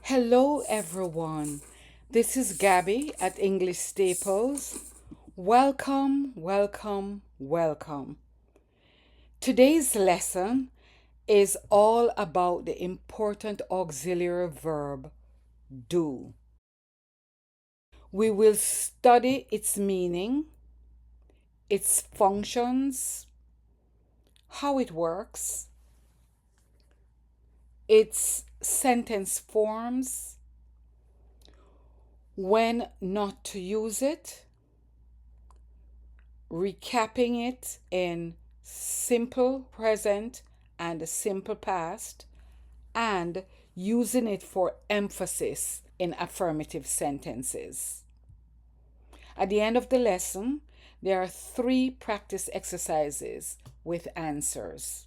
Hello, everyone. This is Gabby at English Staples. Welcome, welcome, welcome. Today's lesson is all about the important auxiliary verb do. We will study its meaning, its functions, how it works, its sentence forms, when not to use it, recapping it in simple present and simple past, and using it for emphasis in affirmative sentences. At the end of the lesson, there are 3 practice exercises with answers.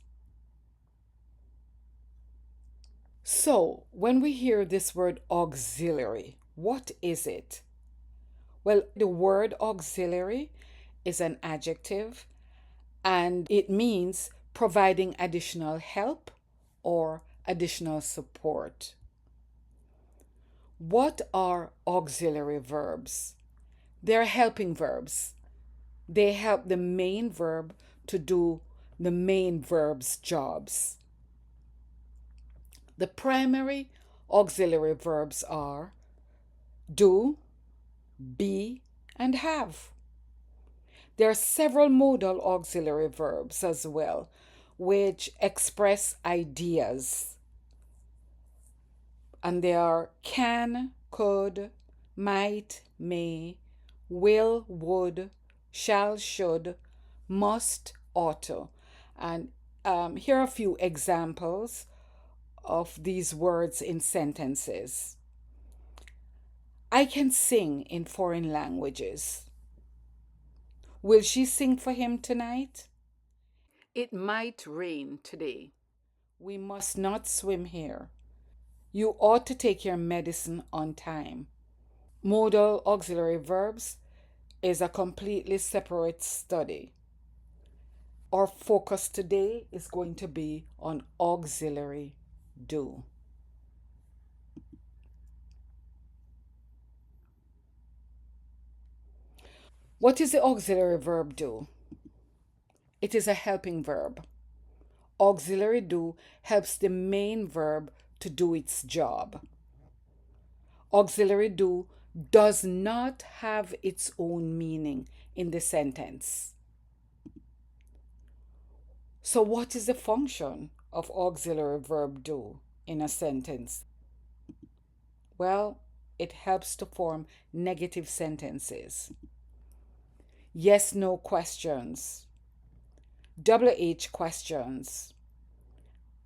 So, when we hear this word auxiliary, what is it? Well, the word auxiliary is an adjective and it means providing additional help or additional support. What are auxiliary verbs? They're helping verbs. They help the main verb to do the main verb's jobs. The primary auxiliary verbs are do, be, and have. There are several modal auxiliary verbs as well, which express ideas. And they are can, could, might, may, will, would, shall, should, must, ought to. And here are a few examples of these words in sentences. I can sing in foreign languages. Will she sing for him tonight? It might rain today. We must not swim here. You ought to take your medicine on time. Modal auxiliary verbs is a completely separate study. Our focus today is going to be on auxiliary do. What is the auxiliary verb do? It is a helping verb. Auxiliary do helps the main verb to do its job. Auxiliary do does not have its own meaning in the sentence. So, what is the function of auxiliary verb do in a sentence? Well, it helps to form negative sentences, yes no questions, WH questions,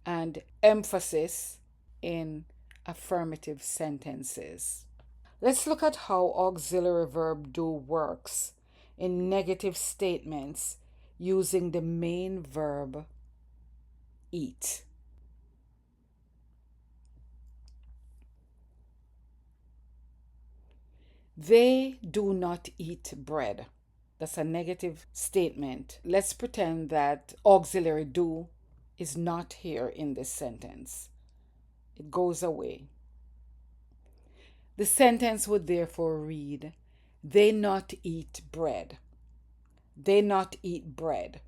and emphasis in affirmative sentences. Let's look at how auxiliary verb do works in negative statements using the main verb eat. They do not eat bread. That's a negative statement. Let's pretend that auxiliary do is not here in this sentence. It goes away. The sentence would therefore read, they not eat bread. They not eat bread.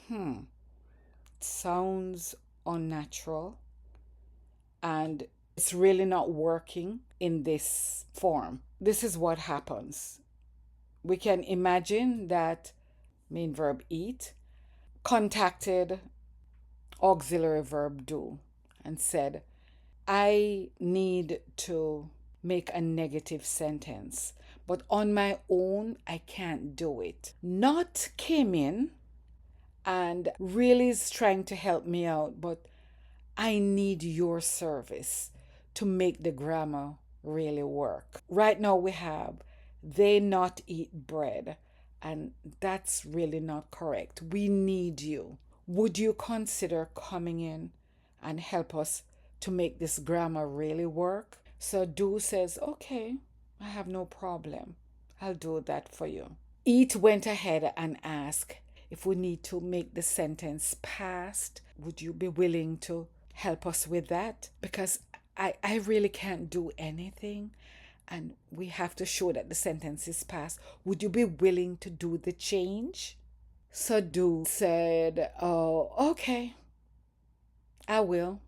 It sounds unnatural and it's really not working in this form. This is what happens. We can imagine that main verb eat contacted auxiliary verb do and said, I need to make a negative sentence, but on my own, I can't do it. Not came in and really is trying to help me out, but I need your service to make the grammar really work. Right now we have they not eat bread, and that's really not correct. We need you. Would you consider coming in and help us to make this grammar really work? So do says, okay, I have no problem. I'll do that for you. Eat went ahead and asked if we need to make the sentence past. Would you be willing to help us with that? Because I really can't do anything, and we have to show that the sentence is passed. Would you be willing to do the change? So Do said, oh, okay, I will.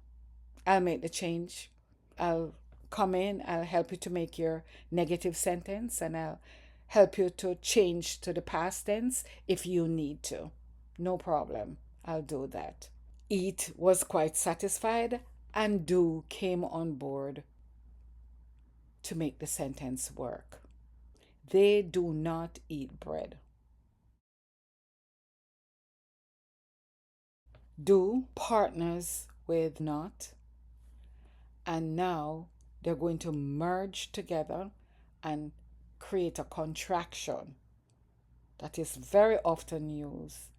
I'll make the change. I'll come in, I'll help you to make your negative sentence, and I'll help you to change to the past tense if you need to. No problem. I'll do that. Eat was quite satisfied, and Do came on board to make the sentence work. They do not eat bread. Do partners with not, and now they're going to merge together and create a contraction that is very often used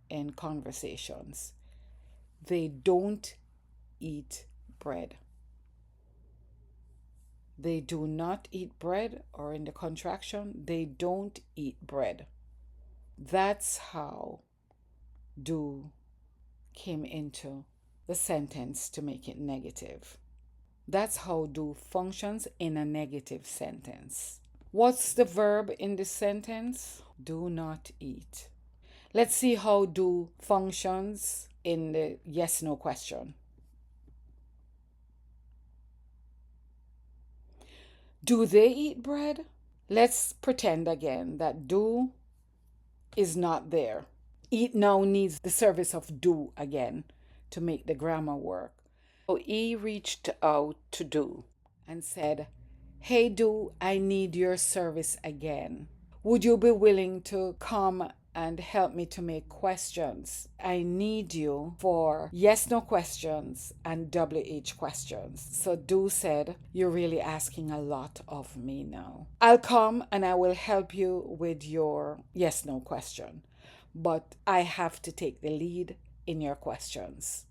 in conversations. They don't eat bread. They do not eat bread, or in the contraction, they don't eat bread. That's how do came into the sentence to make it negative. That's how do functions in a negative sentence. What's the verb in this sentence? Do not eat. Let's see how do functions in the yes no question. Do they eat bread? Let's pretend again that do is not there. Eat now needs the service of do again to make the grammar work. So E reached out to Do and said, hey, Do, I need your service again. Would you be willing to come and help me to make questions? I need you for yes no questions and WH questions. So Do said, you're really asking a lot of me now. I'll come and I will help you with your yes no question, but I have to take the lead in your questions.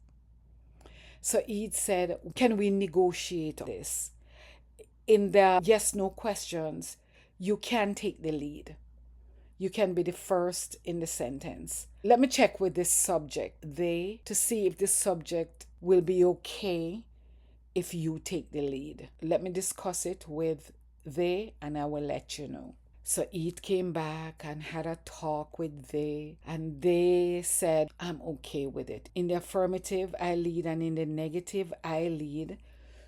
So Eid said, can we negotiate this? In the yes no questions, you can take the lead. You can be the first in the sentence. Let me check with this subject, they, to see if this subject will be okay if you take the lead. Let me discuss it with they and I will let you know. So Eid came back and had a talk with they, and they said, I'm okay with it. In the affirmative, I lead, and in the negative, I lead.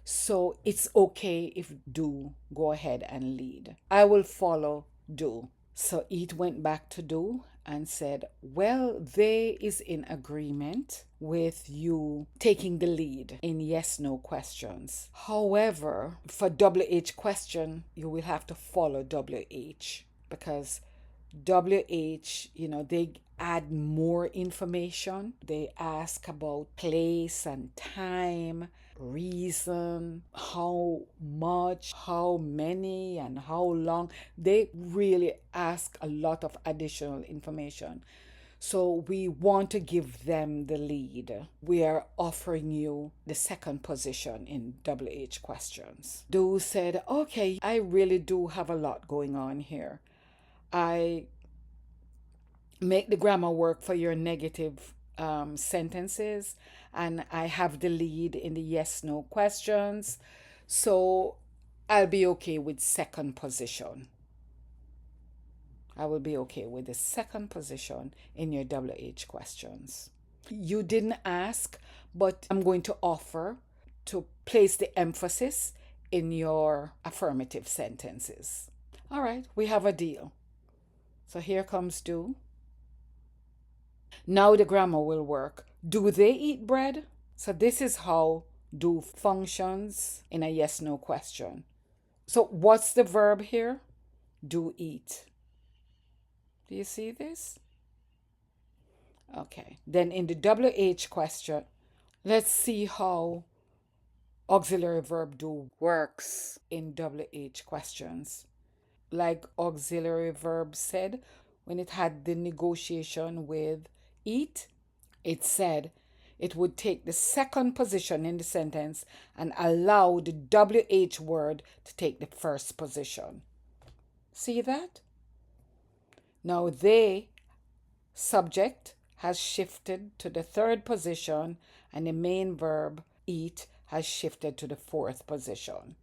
So it's okay if do go ahead and lead. I will follow do. So it went back to do and said, well, they is in agreement with you taking the lead in yes no questions. However, for WH question, you will have to follow WH, because WH, they add more information. They ask about place and time, reason, how much, how many, and how long. They really ask a lot of additional information. So we want to give them the lead. We are offering you the second position in WH questions. Do said, okay, I really do have a lot going on here. I make the grammar work for your negative sentences, and I have the lead in the yes no questions. So I'll be okay with second position. I will be okay with the second position in your WH questions. You didn't ask, but I'm going to offer to place the emphasis in your affirmative sentences. All right, we have a deal. So here comes do. Now the grammar will work. Do they eat bread? So this is how do functions in a yes no question. So what's the verb here? Do eat. Do you see this? Okay. Then in the WH question, let's see how auxiliary verb do works in WH questions. Like auxiliary verb said, when it had the negotiation with eat, it said it would take the second position in the sentence and allow the WH word to take the first position. See that? Now they, subject, has shifted to the third position, and the main verb, eat, has shifted to the fourth position.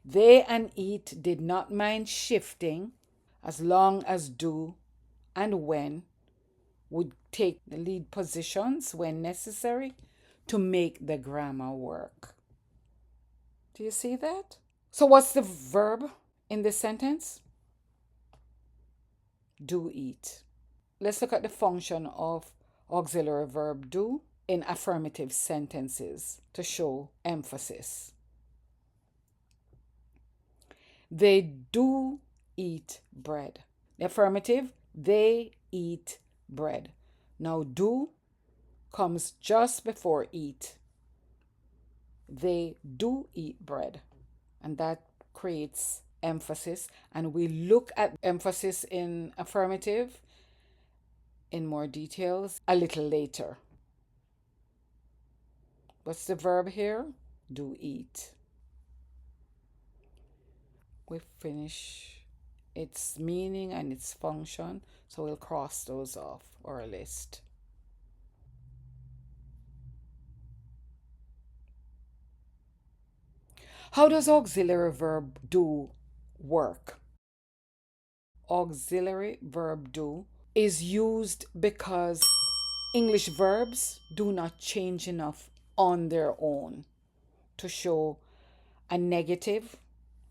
They and eat did not mind shifting as long as do and when would take the lead positions when necessary to make the grammar work. Do you see that? So, what's the verb in this sentence? Do eat. Let's look at the function of auxiliary verb do in affirmative sentences to show emphasis. They do eat bread. The affirmative, they eat bread. Now, do comes just before eat. They do eat bread. And that creates emphasis. And we look at emphasis in affirmative in more details a little later. What's the verb here? Do eat. We finish its meaning and its function, so we'll cross those off our list. How does auxiliary verb do work? Auxiliary verb do is used because English verbs do not change enough on their own to show a negative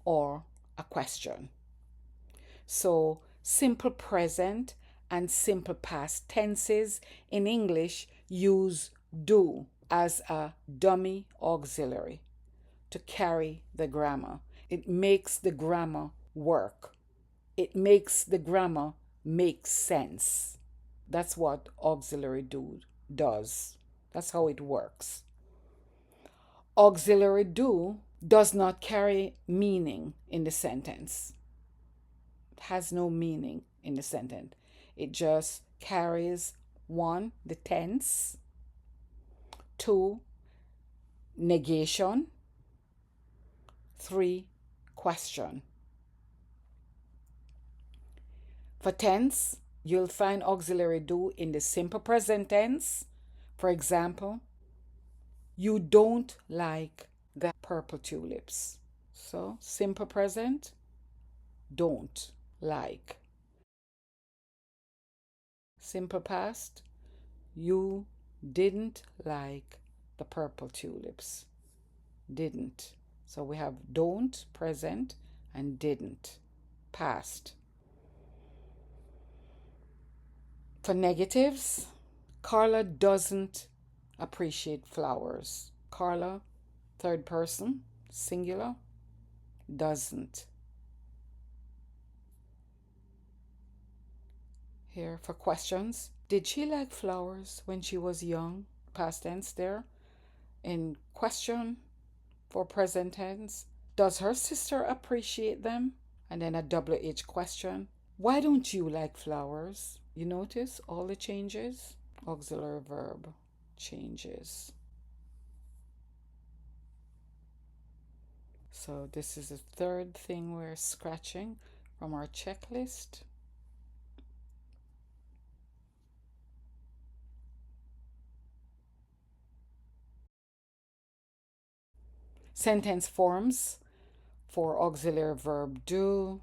or a question. So, simple present and simple past tenses in English use do as a dummy auxiliary to carry the grammar. It makes the grammar work. It makes the grammar make sense. That's what auxiliary do does. That's how it works. Auxiliary do does not carry meaning in the sentence. It has no meaning in the sentence. It just carries one, the tense, two, negation, three, question. For tense, you'll find auxiliary do in the simple present tense. For example, you don't like the purple tulips. So, simple present, don't like. Simple past, you didn't like the purple tulips. Didn't. So we have don't, present, and didn't, past. For negatives, Carla doesn't appreciate flowers. Carla, third person, singular, doesn't. Here for questions. Did she like flowers when she was young? Past tense there. In question for present tense, does her sister appreciate them? And then a WH question. Why don't you like flowers? You notice all the changes? Auxiliary verb changes. So this is the third thing we're scratching from our checklist. Sentence forms for auxiliary verb do.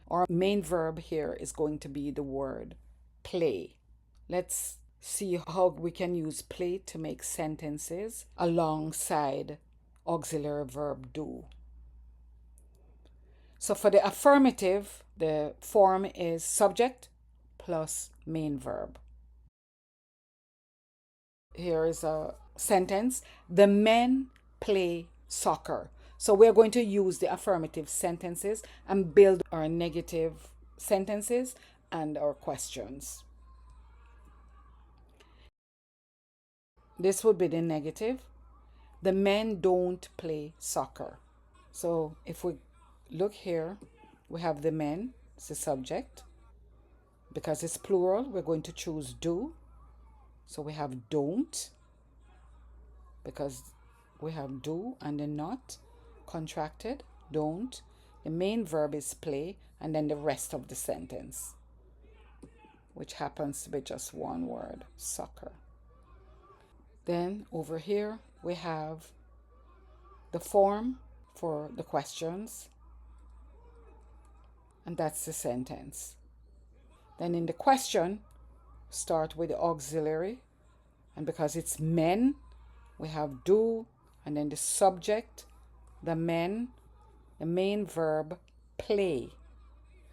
Our main verb here is going to be the word play. Let's see how we can use play to make sentences alongside auxiliary verb do. So for the affirmative, the form is subject plus main verb. Here is a sentence. The men play soccer. So we're going to use the affirmative sentences and build our negative sentences and our questions. This would be the negative. The men don't play soccer. So if we look here, we have the men, it's the subject. Because it's plural, we're going to choose do. So we have don't, because we have do and the not contracted, don't. The main verb is play, and then the rest of the sentence, which happens to be just one word, soccer. Then over here we have the form for the questions, and that's the sentence. Then in the question, start with the auxiliary, and because it's men, we have do, and then the subject, the men, the main verb, play,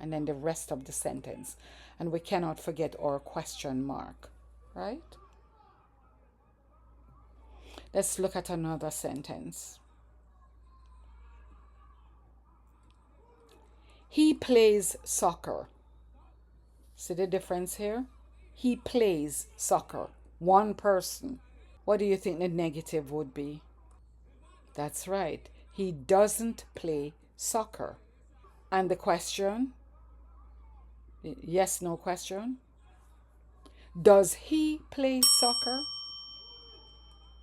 and then the rest of the sentence. And we cannot forget our question mark, right? Let's look at another sentence. He plays soccer. See the difference here? He plays soccer. One person. What do you think the negative would be? That's right. He doesn't play soccer. And the question? Yes, no question. Does he play soccer?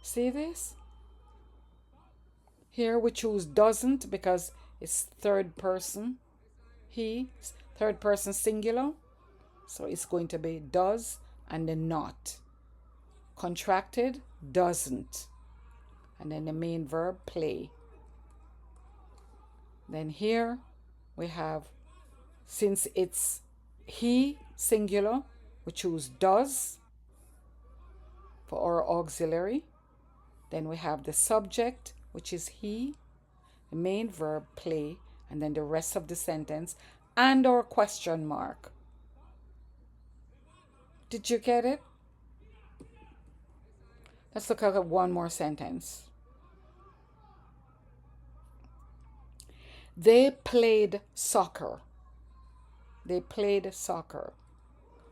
See this? Here we choose doesn't because it's third person. He, third person singular. So it's going to be does and then not. Contracted, doesn't. And then the main verb, play. Then here we have, since it's he, singular, we choose does for our auxiliary. Then we have the subject, which is he, the main verb, play, and then the rest of the sentence, and our question mark. Did you get it? Let's look at one more sentence. They played soccer. They played soccer.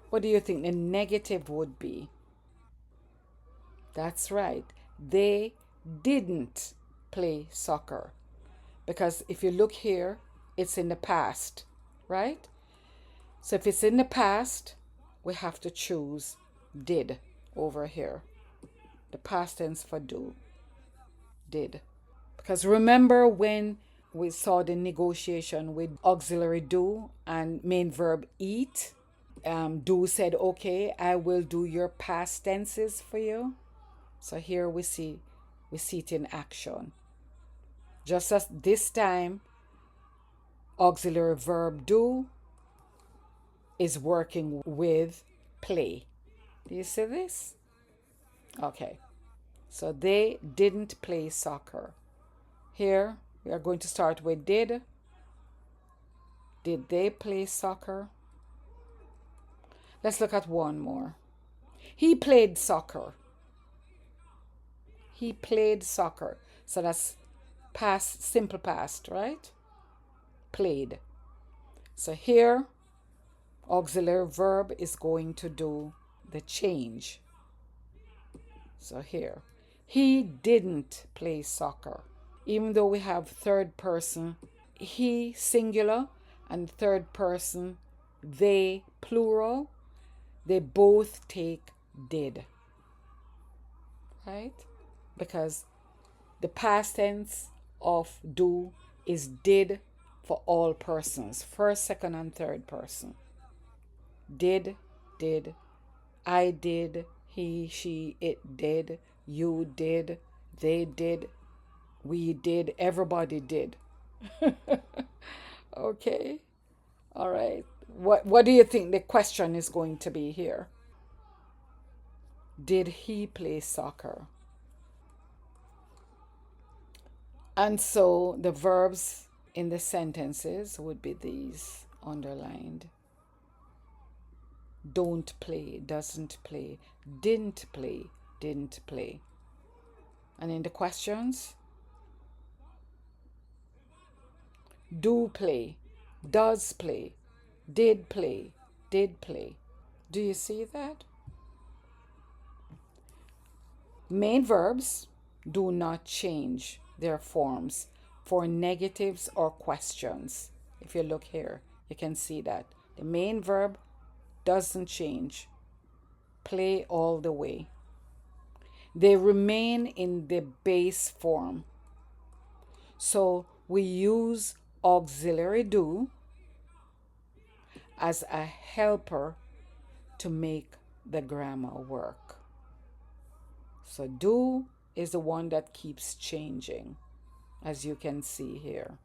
What do you think the negative would be? That's right. They didn't play soccer. Because if you look here, it's in the past, right? So if it's in the past, we have to choose did over here. The past tense for do. Did. Because remember when we saw the negotiation with auxiliary do and main verb eat? Do said, okay, I will do your past tenses for you. So here we see it in action. Just as this time, auxiliary verb do is working with play. Do you see this? Okay. So they didn't play soccer. Here we are going to start with did. Did they play soccer? Let's look at one more. He played soccer. He played soccer. So that's past, simple past, right? Played. So here, auxiliary verb is going to do the change. So here, he didn't play soccer. Even though we have third person, he singular, and third person, they plural, they both take did. Right? Because the past tense of do is did for all persons, first, second, and third person. Did, I did, he, she, it did, you did, they did, we did, everybody did. Okay. All right. What do you think the question is going to be here? Did he play soccer? And so the verbs in the sentences would be these underlined. Don't play, doesn't play, didn't play, didn't play. And in the questions, do play, does play, did play, did play. Do you see that? Main verbs do not change their forms for negatives or questions. If you look here, you can see that. The main verb doesn't change. Play all the way. They remain in the base form. So we use auxiliary do as a helper to make the grammar work. So do is the one that keeps changing, as you can see here.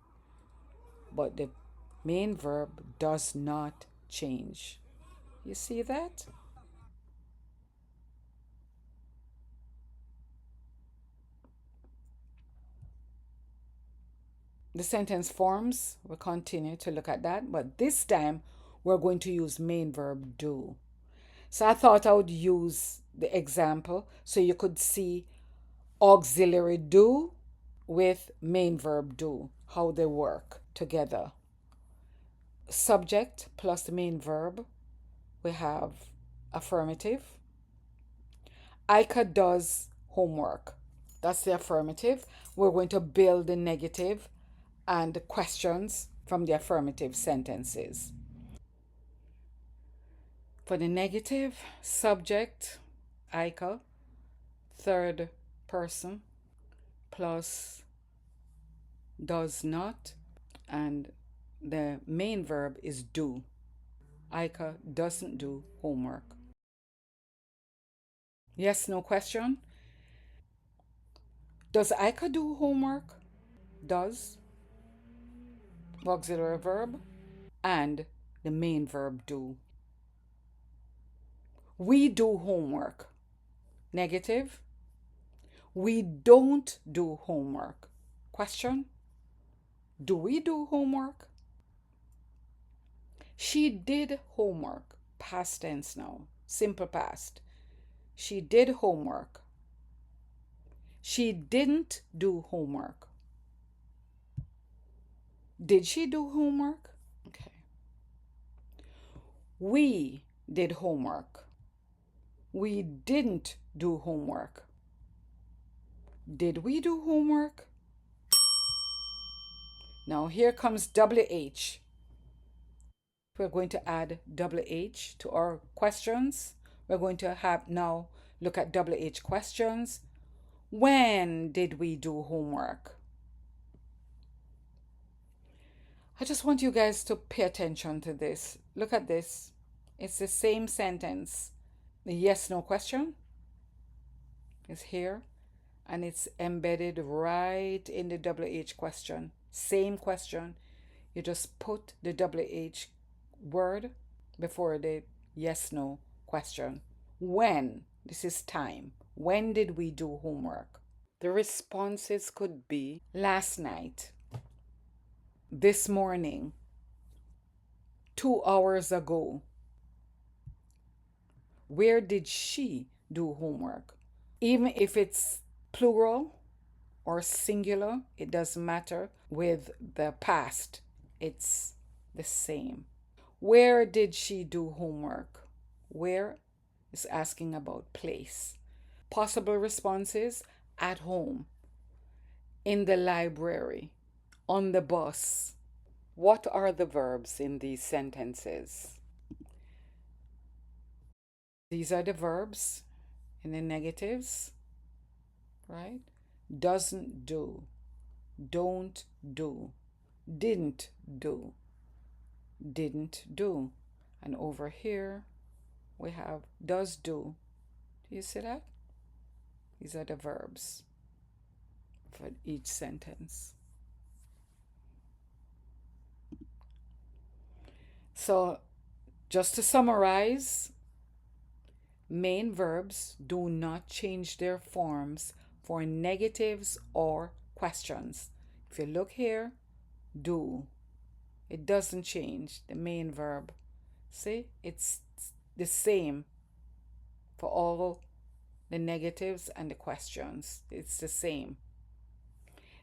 But the main verb does not change. You see that? The sentence forms, we'll continue to look at that, but this time we're going to use main verb do. So I thought I would use the example so you could see auxiliary do with main verb do, how they work together. Subject plus the main verb, we have affirmative. Ika does homework. That's the affirmative. We're going to build the negative and the questions from the affirmative sentences. For the negative, subject, Ika, third person, plus does not, and the main verb is do. Ika doesn't do homework. Yes, no question. Does Ika do homework? Does, auxiliary verb, and the main verb do. We do homework. Negative. We don't do homework. Question. Do we do homework? She did homework. Past tense now. Simple past. She did homework. She didn't do homework. Did she do homework? Okay. We did homework. We didn't do homework. Did we do homework? Now here comes WH. We're going to add WH to our questions. We're going to have now look at WH questions. When did we do homework? I just want you guys to pay attention to this. Look at this. It's the same sentence. The yes no question is here, and it's embedded right in the WH question. Same question. You just put the WH word before the yes no question. When? This is time. When did we do homework? The responses could be last night, this morning, 2 hours ago. Where did she do homework? Even if it's plural or singular, it doesn't matter. With the past, it's the same. Where did she do homework? Where is asking about place. Possible responses: at home, in the library, on the bus. What are the verbs in these sentences? These are the verbs in the negatives, right? Doesn't do, don't do, didn't do, didn't do. And over here we have does do. Do you see that? These are the verbs for each sentence. So, just to summarize, main verbs do not change their forms for negatives or questions. If you look here, do, it doesn't change the main verb. See, it's the same for all the negatives and the questions. It's the same.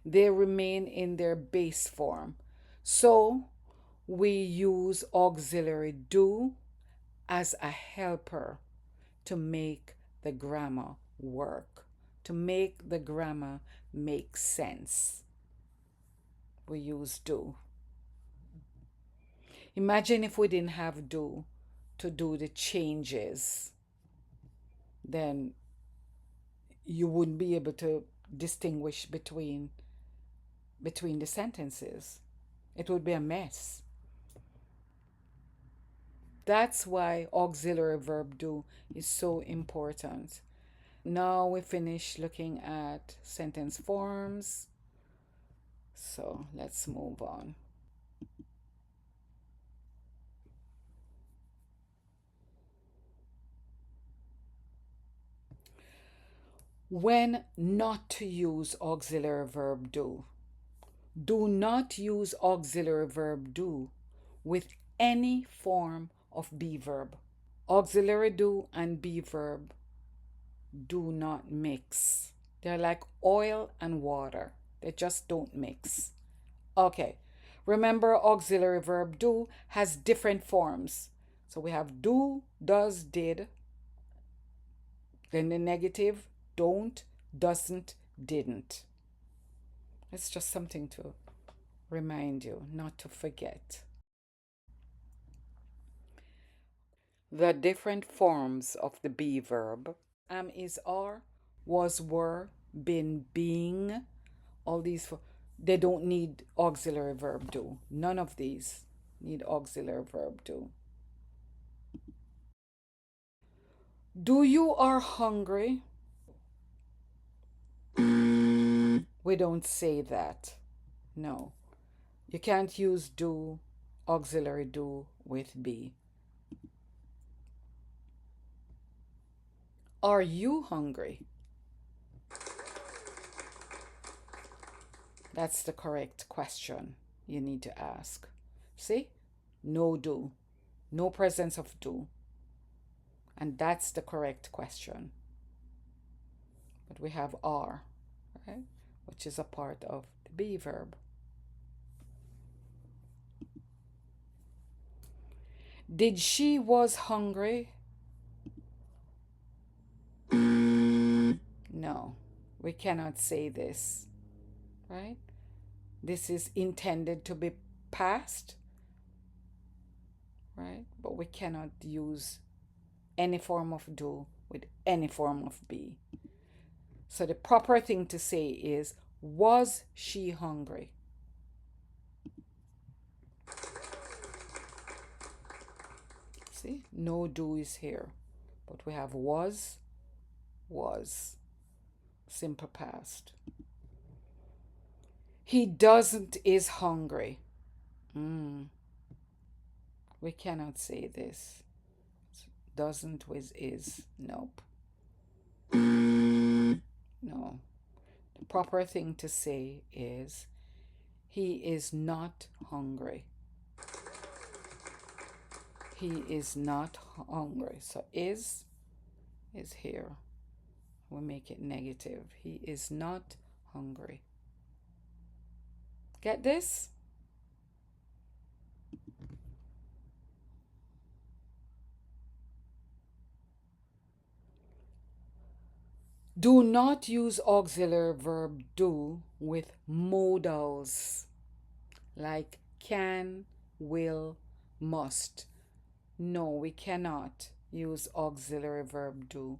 They remain in their base form. So we use auxiliary do as a helper to make the grammar work, to make the grammar make sense. We use do. Imagine if we didn't have do to do the changes, then you wouldn't be able to distinguish between the sentences. It would be a mess. That's why auxiliary verb do is so important. now we finish looking at sentence forms. So let's move on. When not to use auxiliary verb do. Do not use auxiliary verb do with any form of be verb. Auxiliary do and be verb do not mix. They're like oil and water. They just don't mix. Okay. Remember, auxiliary verb do has different forms. So we have do, does, did. Then the negative, don't, doesn't, didn't. It's just something to remind you, not to forget. The different forms of the be verb: am, is, are, was, were, been, being. All these, they don't need auxiliary verb do. None of these need auxiliary verb do. Do you are hungry? We don't say that. No. You can't use do, auxiliary do with be. Are you hungry? That's the correct question you need to ask. See? No do. No presence of do. And that's the correct question. But we have are, right? Which is a part of the be verb. Did she was hungry? No, we cannot say this, right? This is intended to be past, right? But we cannot use any form of do with any form of be. So the proper thing to say is, was she hungry? See, no do is here, but we have was, simple past. He doesn't is hungry. We cannot say this. Doesn't with is. Nope. No. The proper thing to say is, he is not hungry. He is not hungry. So is here. We make it negative. He is not hungry. Get this? Do not use auxiliary verb do with modals like can, will, must. No, we cannot use auxiliary verb do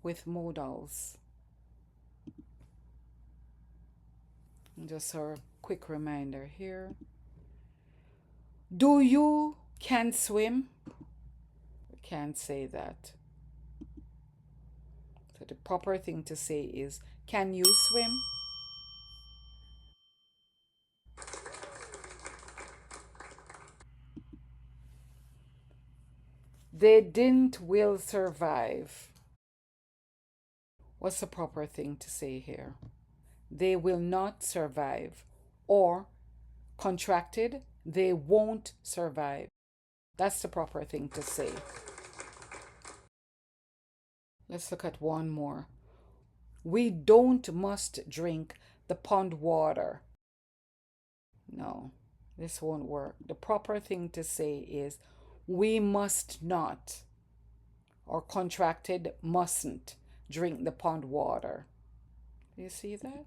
with modals. Just a quick reminder here. Do you can swim? We can't say that. So the proper thing to say is, can you swim? They didn't will survive. What's the proper thing to say here? They will not survive. Or contracted, they won't survive. That's the proper thing to say. Let's look at one more. We don't must drink the pond water. No, this won't work. The proper thing to say is, we must not, or contracted mustn't, drink the pond water. Do you see that?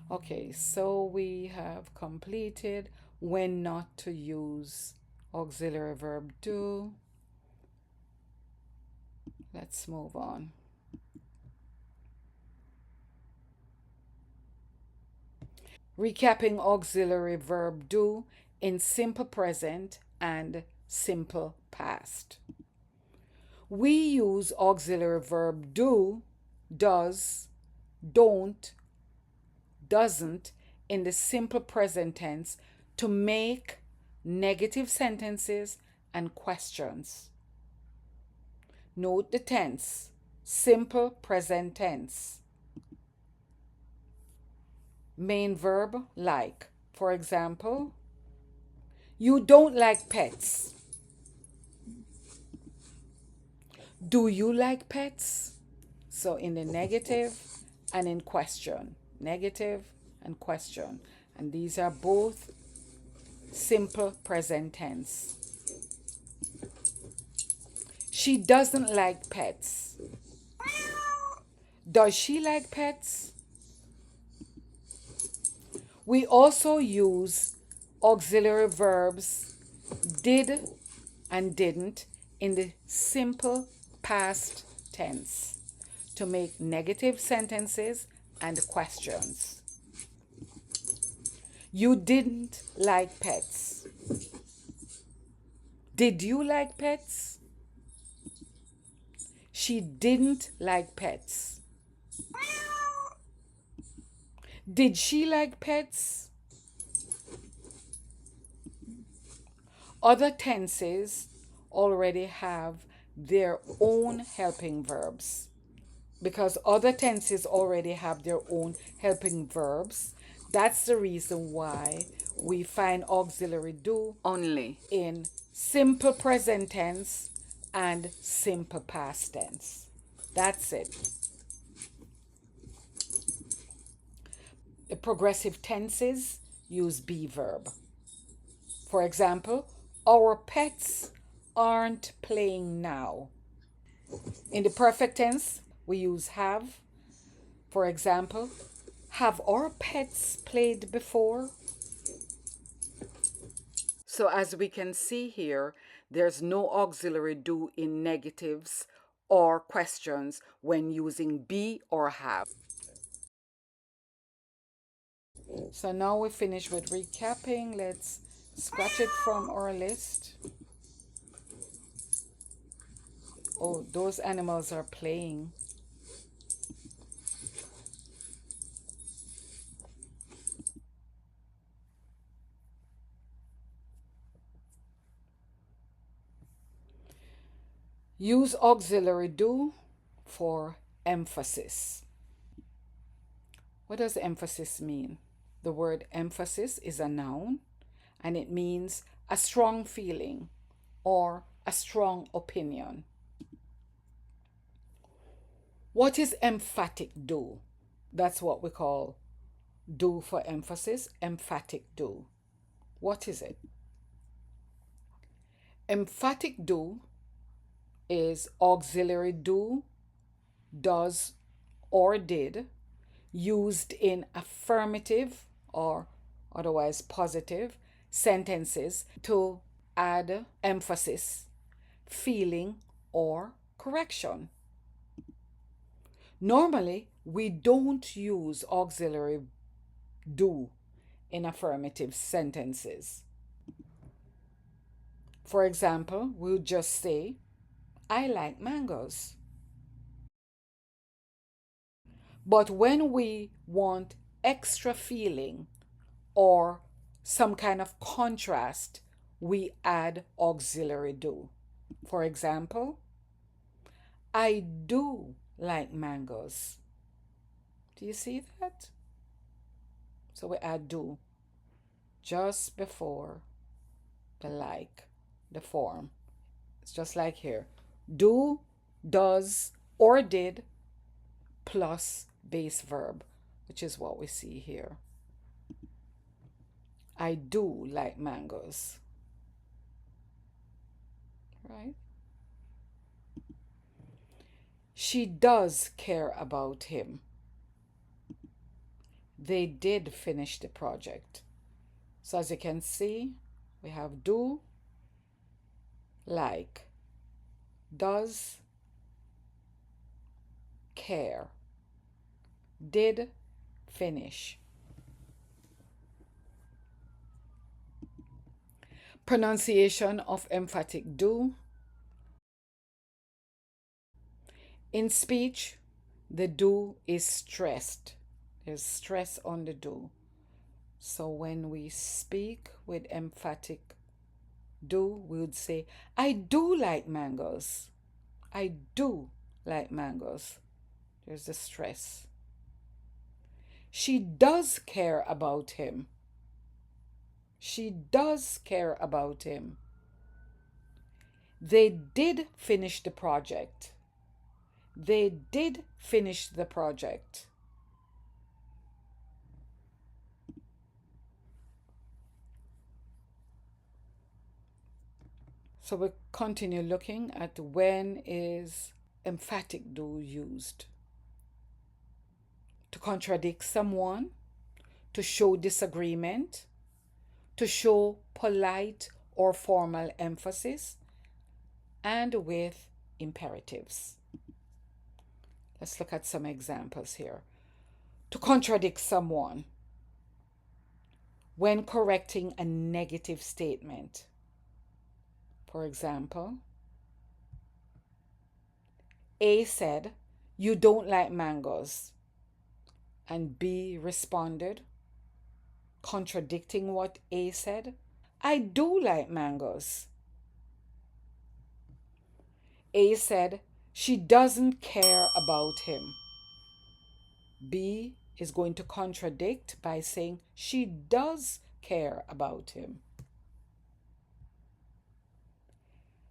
Okay, so we have completed when not to use auxiliary verb do. Let's move on. Recapping auxiliary verb do in simple present and simple past. We use auxiliary verb do, does, don't, doesn't in the simple present tense to make negative sentences and questions. Note the tense, simple present tense. Main verb like. For example, you don't like pets. Do you like pets? So in the negative and in question. Negative and question. And these are both simple present tense. She doesn't like pets. Does she like pets? We also use auxiliary verbs did and didn't in the simple past tense to make negative sentences and questions. You didn't like pets. Did you like pets? She didn't like pets. Did she like pets? Other tenses already have their own helping verbs. Because other tenses already have their own helping verbs, that's the reason why we find auxiliary do only in simple present tense and simple past tense. That's it. The progressive tenses use be verb. For example, our pets aren't playing now. In the perfect tense, we use have. For example, have our pets played before? So as we can see here, there's no auxiliary do in negatives or questions when using be or have. So now we finish with recapping. Let's scratch it from our list. Oh, those animals are playing. Use auxiliary do for emphasis. What does emphasis mean? The word emphasis is a noun and it means a strong feeling or a strong opinion. What is emphatic do? That's what we call do for emphasis, emphatic do. What is it? Emphatic do is auxiliary do, does, or did used in affirmative or otherwise positive sentences to add emphasis, feeling, or correction. Normally, we don't use auxiliary do in affirmative sentences. For example, we'll just say, I like mangoes. But when we want extra feeling or some kind of contrast, we add auxiliary do. For example, I do like mangoes. Do you see that? So we add do just before the like, the form. It's just like here. Do, does, or did plus base verb, which is what we see here. I do like mangoes. Right? She does care about him. They did finish the project. So as you can see, we have do, like, does, care, did, finish. Pronunciation of emphatic do. In speech, the do is stressed. There's stress on the do. So when we speak with emphatic do, we would say, I do like mangoes. I do like mangoes. There's the stress. She does care about him. She does care about him. They did finish the project. They did finish the project. So we continue looking at when is emphatic do used. To contradict someone, to show disagreement, to show polite or formal emphasis, and with imperatives. Let's look at some examples here. To contradict someone when correcting a negative statement. For example, A said, "You don't like mangoes." And B responded, contradicting what A said, "I do like mangoes." A said, "She doesn't care about him." B is going to contradict by saying, "She does care about him."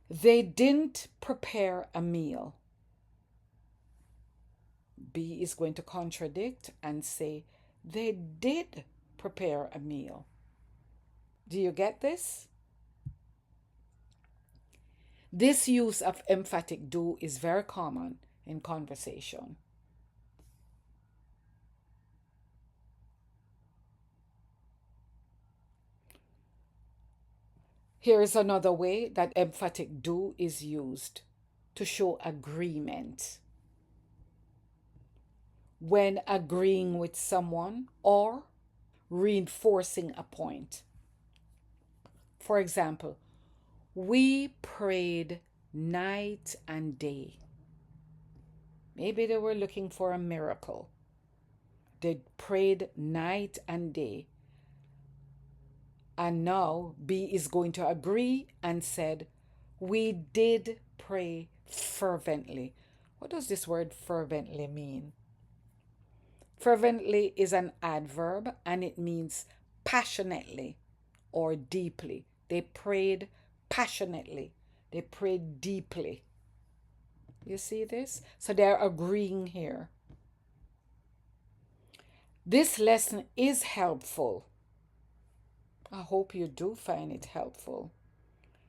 They didn't prepare a meal. B is going to contradict and say, "They did prepare a meal." Do you get this? This use of emphatic do is very common in conversation. Here is another way that emphatic do is used to show agreement. When agreeing with someone or reinforcing a point. For example, we prayed night and day. Maybe they were looking for a miracle. They prayed night and day. And now B is going to agree and said, "We did pray fervently." What does this word fervently mean? Fervently is an adverb and it means passionately or deeply. They prayed passionately. They prayed deeply. You see this? So they're agreeing here. This lesson is helpful. I hope you do find it helpful.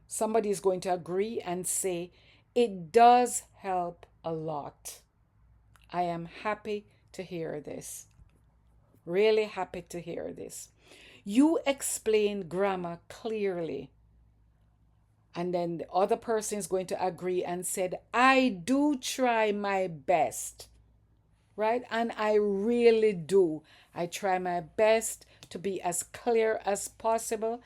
Somebody is going to agree and say, "It does help a lot." I am happy to hear this. Really happy to hear this. You explain grammar clearly. And then the other person is going to agree and said, "I do try my best." Right? And I really do. I try my best to be as clear as possible.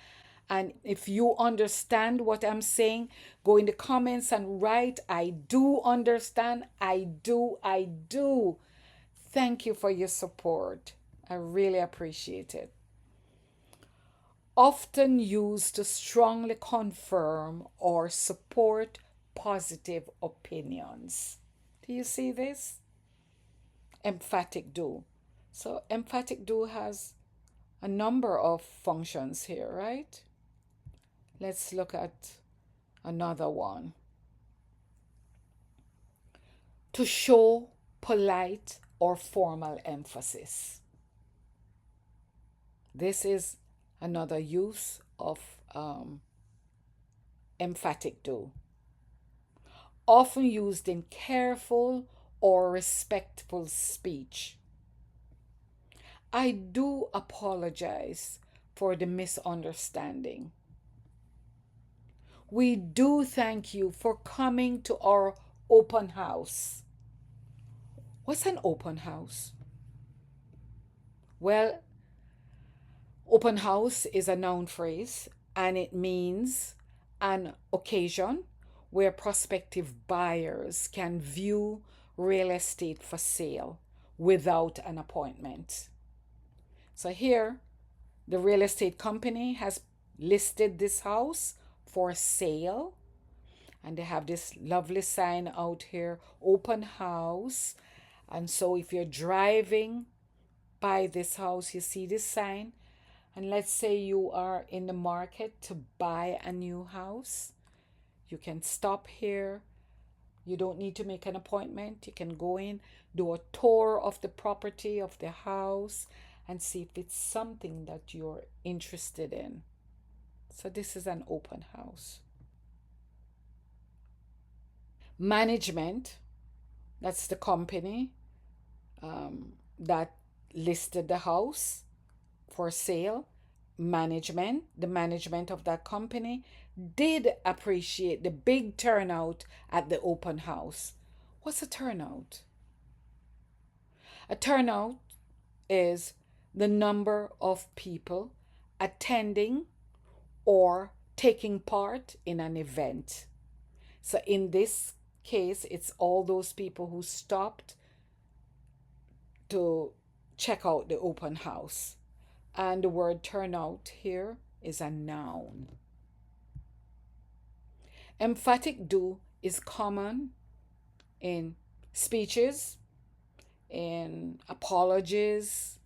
And if you understand what I'm saying, go in the comments and write, "I do understand. I do. I do." Thank you for your support. I really appreciate it. Often used to strongly confirm or support positive opinions. Do you see this? Emphatic do. So emphatic do has a number of functions here, right? Let's look at another one. To show polite or formal emphasis. This is another use of emphatic do. Often used in careful or respectful speech. I do apologize for the misunderstanding. We do thank you for coming to our open house. What's an open house? Well, open house is a noun phrase and it means an occasion where prospective buyers can view real estate for sale without an appointment. So here, the real estate company has listed this house for sale, and they have this lovely sign out here, open house. And so if you're driving by this house, you see this sign, and let's say you are in the market to buy a new house, you can stop here. You don't need to make an appointment. You can go in, do a tour of the property, of the house, and see if it's something that you're interested in. So this is an open house. Management, that's the company that listed the house for sale. The management of that company did appreciate the big turnout at the open house. What's a turnout? A turnout is the number of people attending or taking part in an event. So in this case, it's all those people who stopped to check out the open house. And the word turnout here is a noun. Emphatic do is common in speeches, in apologies,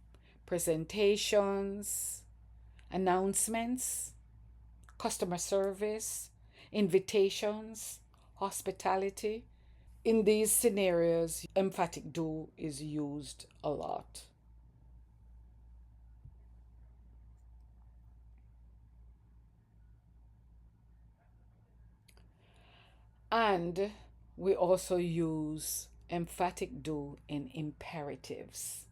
presentations, announcements, customer service, invitations, hospitality. In these scenarios, emphatic do is used a lot. And we also use emphatic do in imperatives.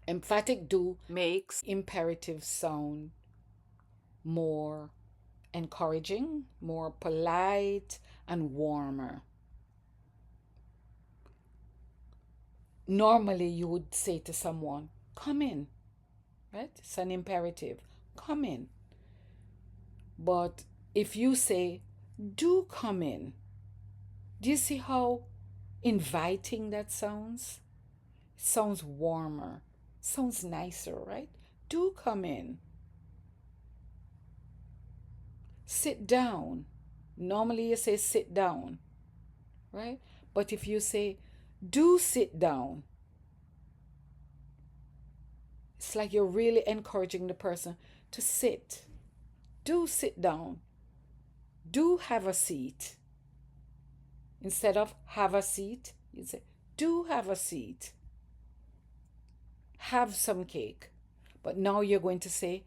Emphatic do makes imperative sound more encouraging, more polite, and warmer. Normally, you would say to someone, come in, right? It's an imperative, come in. But if you say, do come in, do you see how inviting that sounds? It sounds warmer, sounds nicer, right? Do come in. Sit down. Normally you say sit down, right? But if you say do sit down, it's like you're really encouraging the person to sit. Do sit down. Do have a seat. Instead of have a seat, you say do have a seat. Have some cake. But now you're going to say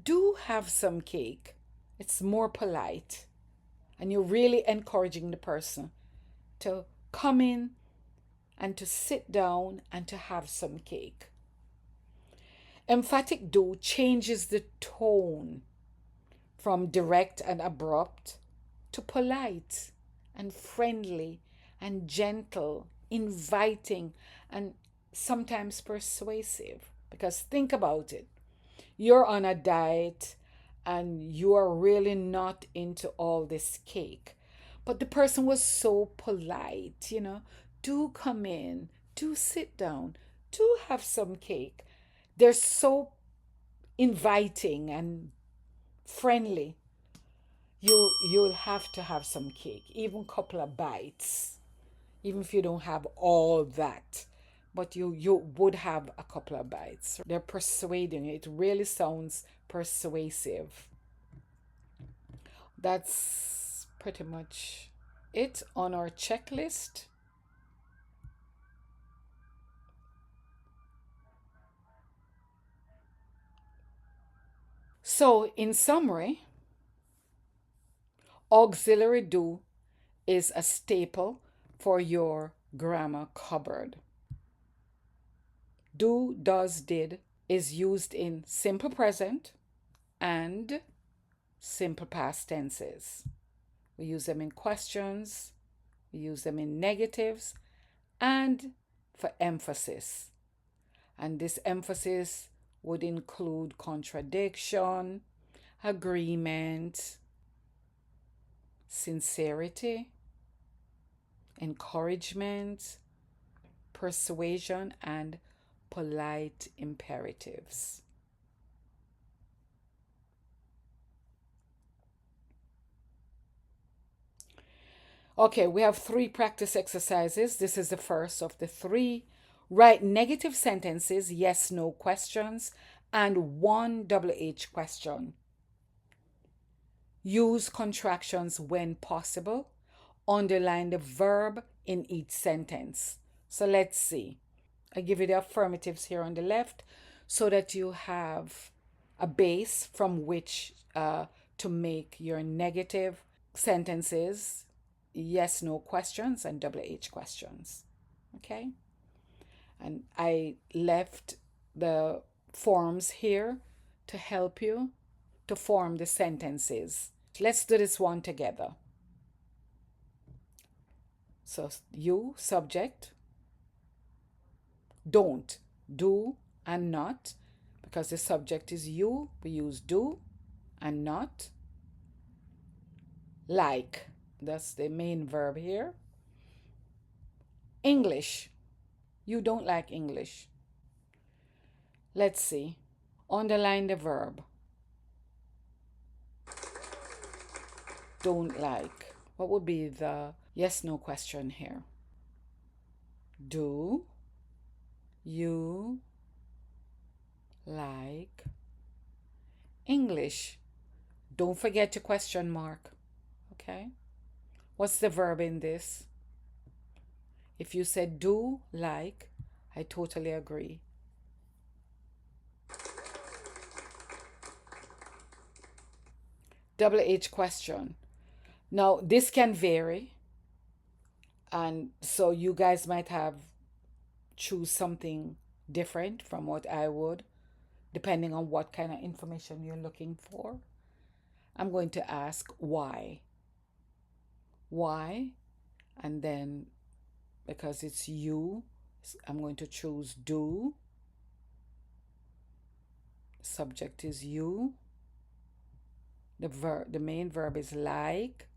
do have some cake. It's more polite. And you're really encouraging the person to come in and to sit down and to have some cake. Emphatic do changes the tone from direct and abrupt to polite and friendly and gentle, inviting, and sometimes persuasive. Because think about it, you're on a diet and you are really not into all this cake. But the person was so polite, do come in, do sit down, do have some cake. They're so inviting and friendly. You'll have to have some cake, even a couple of bites, even if you don't have all that. But you would have a couple of bites. They're persuading. It really sounds persuasive. That's pretty much it on our checklist. So, in summary, auxiliary do is a staple for your grammar cupboard. Do, does, did is used in simple present and simple past tenses. We use them in questions, we use them in negatives, and for emphasis. And this emphasis would include contradiction, agreement, sincerity, encouragement, persuasion, and polite imperatives. Okay, we have 3 practice exercises. This is the first of the 3. Write negative sentences, yes, no questions, and 1 WH question. Use contractions when possible. Underline the verb in each sentence. So let's see. I give you the affirmatives here on the left so that you have a base from which to make your negative sentences, yes, no questions, and WH questions. Okay? And I left the forms here to help you to form the sentences. Let's do this one together. So you, subject, don't, do, and not. Because the subject is you, we use do and not. Like, that's the main verb here. English, you don't like English. Let's see. Underline the verb. Don't like. What would be the yes no question here? Do you like English? Don't forget your question mark. Okay? What's the verb in this? If you said do like, I totally agree. WH question. Now, this can vary. And so you guys might have choose something different from what I would, depending on what kind of information you're looking for. I'm going to ask why. Why? And then because it's you, I'm going to choose do. Subject is you. The main verb is like.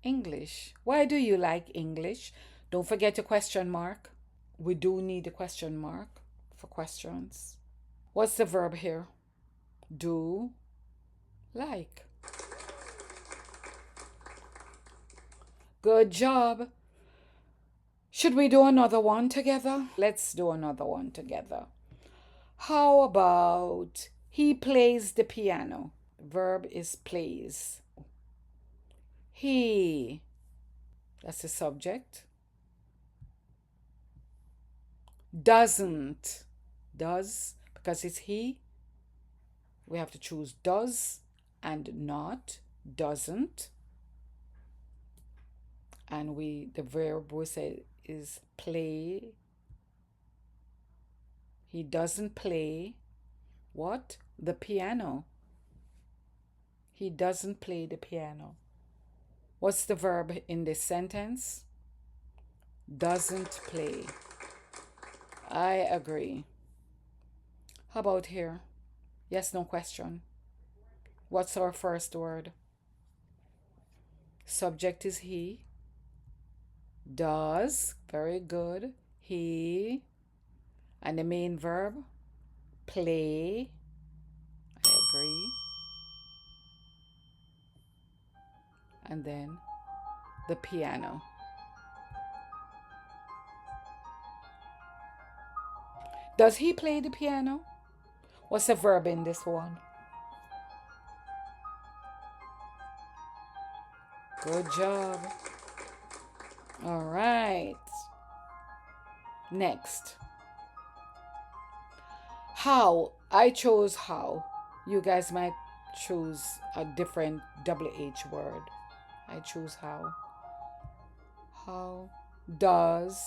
English. Why do you like English? Don't forget a question mark. We do need a question mark for questions. What's the verb here? Do like. Good job. Should we do another one together? Let's do another one together. How about he plays the piano? Verb is plays. He, that's the subject. Doesn't, does, because it's he. We have to choose does and not, doesn't. And the verb we say is play. He doesn't play what? The piano. He doesn't play the piano. What's the verb in this sentence? Doesn't play. I agree. How about here? Yes, no question. What's our first word? Subject is he. Does. Very good. He. And the main verb? Play. I agree. And then the piano. Does he play the piano? What's the verb in this one? Good job. All right. Next. How. I chose how. You guys might choose a different WH word. I choose how. How does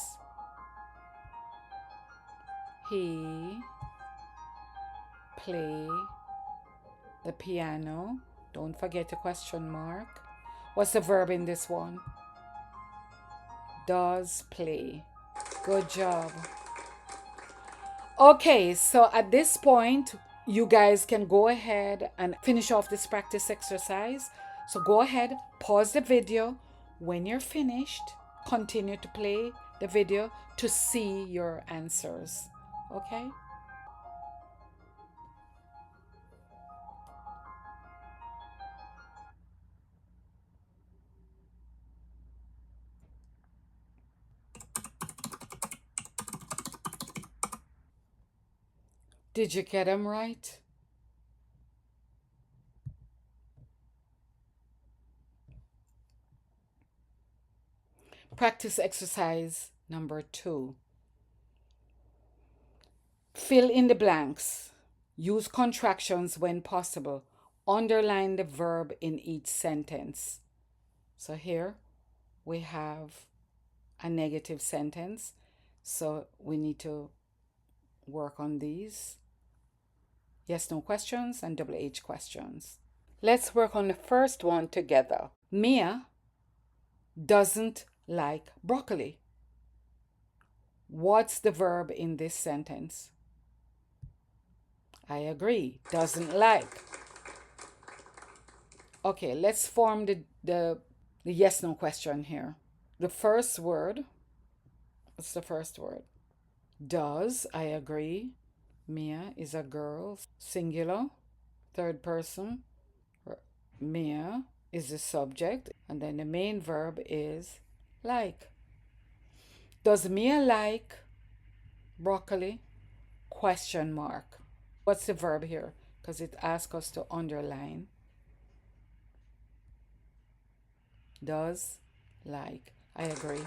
he play the piano? Don't forget a question mark. What's the verb in this one? Does play. Good job. Okay, so at this point, you guys can go ahead and finish off this practice exercise. So go ahead, pause the video. When you're finished, continue to play the video to see your answers. Okay? Did you get them right? Practice exercise number 2. Fill in the blanks. Use contractions when possible. Underline the verb in each sentence. So here we have a negative sentence. So we need to work on these yes no questions and double H questions. Let's work on the first one together. Mia doesn't like broccoli. What's the verb in this sentence? I agree. Doesn't like. Okay, let's form the yes no question here. The first word, what's the first word? Does, I agree. Mia is a girl, singular, third person. Mia is the subject, and then the main verb is like. Does Mia like broccoli? Question mark. What's the verb here? Because it asks us to underline. Does, like. I agree.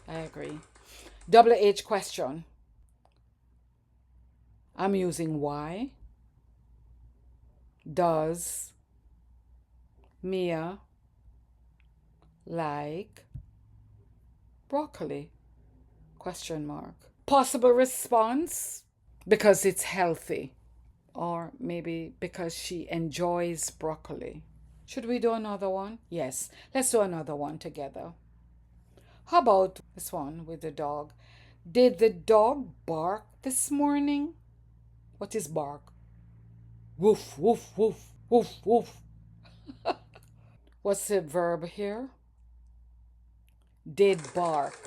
I agree. Double H question. I'm using why. Does Mia like broccoli? Question mark. Possible response, because it's healthy, or maybe because she enjoys broccoli. Should we do another one? Yes, let's do another one together. How about this one with the dog? Did the dog bark this morning? What is bark? Woof, woof, woof, woof, woof. What's the verb here? Did bark.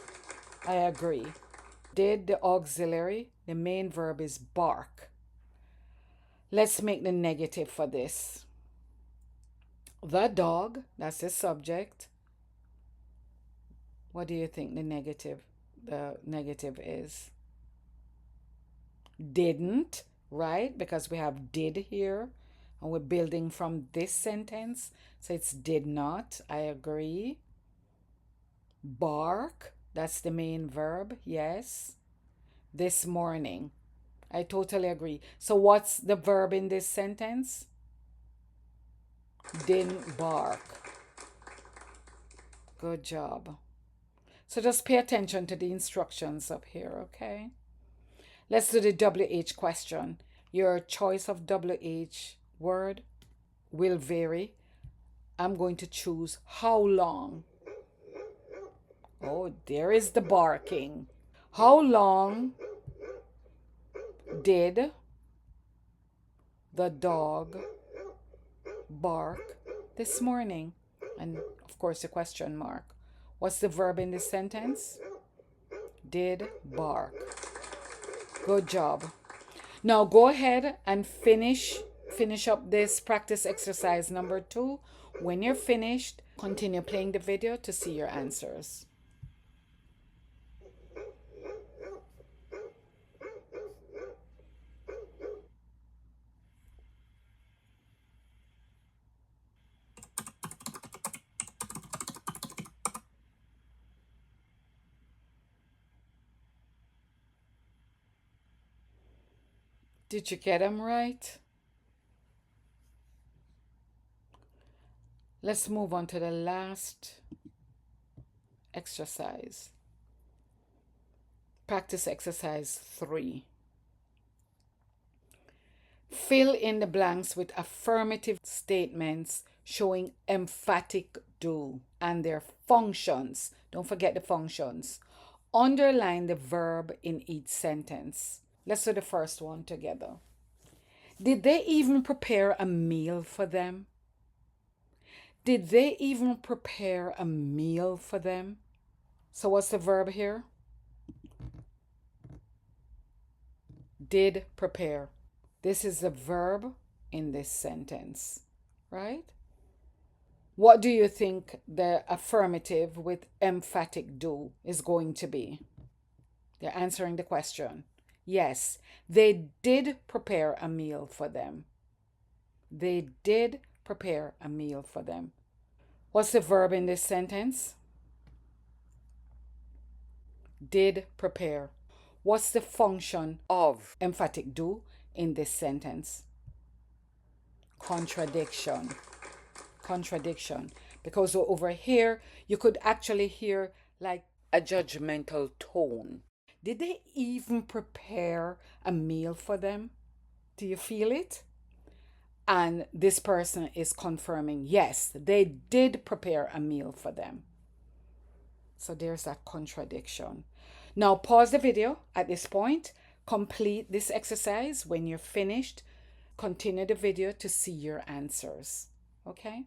I agree. Did the auxiliary, the main verb is bark. Let's make the negative for this. The dog, that's the subject. What do you think the negative is? Didn't, right? Because we have did here and we're building from this sentence. So it's did not. I agree. Bark, that's the main verb. Yes. This morning. I totally agree. So what's the verb in this sentence? Didn't bark. Good job. So just pay attention to the instructions up here, okay? Let's do the WH question. Your choice of WH word will vary. I'm going to choose how long. Oh, there is the barking. How long did the dog bark this morning? And of course, a question mark. What's the verb in this sentence? Did bark. Good job. Now go ahead and finish up this practice exercise number 2. When you're finished, continue playing the video to see your answers. Did you get them right? Let's move on to the last exercise. Practice exercise 3. Fill in the blanks with affirmative statements showing emphatic do and their functions. Don't forget the functions. Underline the verb in each sentence. Let's do the first one together. Did they even prepare a meal for them? Did they even prepare a meal for them? So what's the verb here? Did prepare. This is the verb in this sentence, right? What do you think the affirmative with emphatic do is going to be? They're answering the question. Yes, they did prepare a meal for them. They did prepare a meal for them. What's the verb in this sentence? Did prepare. What's the function of emphatic do in this sentence? Contradiction. Contradiction. Because over here, you could actually hear like a judgmental tone. Did they even prepare a meal for them? Do you feel it? And this person is confirming, yes, they did prepare a meal for them. So there's that contradiction. Now pause the video at this point. Complete this exercise. When you're finished, continue the video to see your answers. Okay?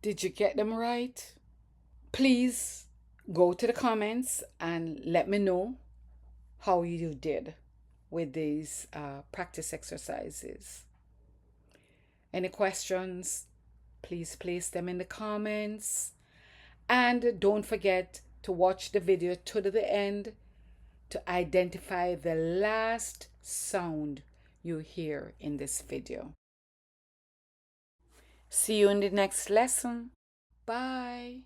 Did you get them right? Please go to the comments and let me know how you did with these practice exercises. Any questions? Please place them in the comments. And don't forget to watch the video to the end to identify the last sound you hear in this video. See you in the next lesson. Bye.